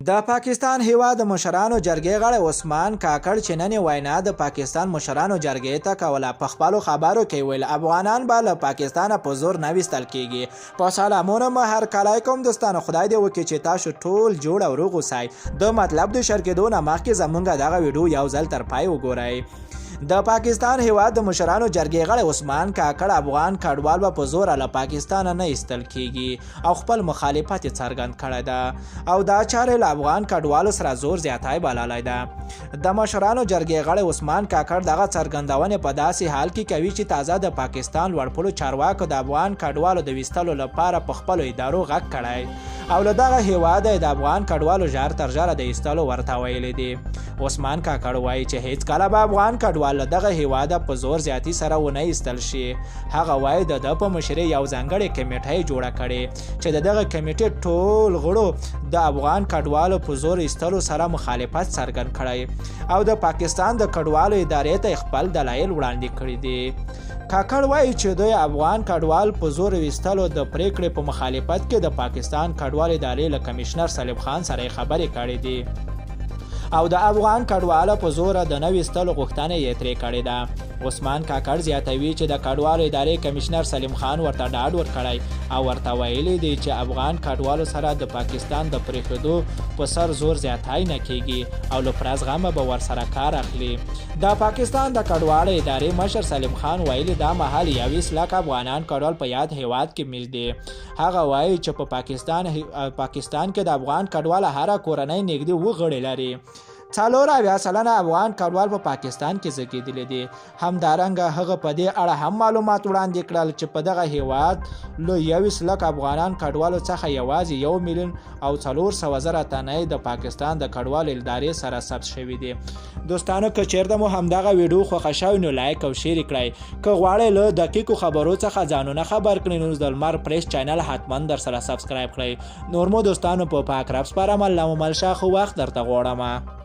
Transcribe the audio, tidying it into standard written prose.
د پاکستان هیواد د مشرانو جرګې غړی عثمان کاکړ چې نن وینا د پاکستان مشرانو جرګې ته کوله په خپلو خبرو کې ویل افغانان به له پاکستانه په زور نه ویستل کیږي. په سلامونه مهر کلی کوم دوستانو، خدای دې وکړي چې تاسو ټول جوړ او روغ اوسئ. د مطلب د شریکېدو نه مخکې زموږ دغه ویډیو یو ځل تر پای وګورئ. د پاکستان هیواد د مشرانو جرګې غړی عثمان کاکړ افغان کډوال به په زور له پاکستانه نه ایستل کیږي او خپل مخالفت یې څرګند کړی ده او دا چارې له افغان کډوالو سره زور زیاتی بللی ده. د مشرانو جرګې غړی عثمان کاکړ دغه څرګندونې په داسې حال کې کوي چې تازه د پاکستان لوړپوړو چارواکو د افغان کډوالو د ویستلو لپاره په خپلو ادارو غږ کړی او له دغه هیواده د افغان کډوالو ژر تر ژره د ایستلو ورته ویلی دي. عثمان کاکړ وایي چې هیڅ کله به افغان کډوال له دغه هیواده په زور زیاتی سره ونه ایستل شي. هغه وایي د په مشرۍ یو ځانګړې کمیټه جوړه کړې چې د دغه کمیټې ټول غړو د افغان کډوالو په زور ایستلو سره مخالفت څرګند کړی او د پاکستان د کډوالو ادارې ته خپل دلایل وړاندې کړي دي. کاکړ وایي چې دوی افغان کډوال په زور ویستلو د پریکړې په مخالفت کې د پاکستان کډوال ادارې له کمشنر سلیم خان سره خبرې کړې دي او د افغان کډوالو په زور د نه ویستلو غوښتنه یې ترې کړې ده. عثمان کاکړ زیاتوي چې د کډوالو ادارې کمشنر سلیم خان ورته ډاډ ورکړی او ورته ویلي دی چې افغان کډوالو سره د پاکستان د پرېښودو په سر زور زیاتی نه کیږي او له پرز غمه به ورسره کار اخلي. د پاکستان د کډوالو ادارې مشر سلیم خان ویلي دا مهال 21 لک افغانان کډوال په یاد هیواد کې مل دي. هغه وایي چې په پاکستان کې د افغان کډوال هره کورنۍ نږدې 2 غړي لري. 40 سلنه افغان کډوال په پاکستان کې زیږیدلي دي. همدارنګه هغه په دې اړه هم معلومات وړاندې کړل چې په دغه هیواد له 21 لک افغانان کډوالو څخه یوازې 1 میلیون او 400,000 تنه د پاکستان د کډوال ادارې سره ثبت شوي دي. دوستانو که چیرته مو همدغه ویډیو خوښه شوی نو لایک او شیر کړئ. که غواړئ له دقیقو خبرو څخه ځانونه خبر کړئ نو د لمر پریس چینل حتما در سره سبسکرایب کړئ. نور مو دوستانو په پاک رب سپارم. الله مو مل شه، خو وخت درته غواړم.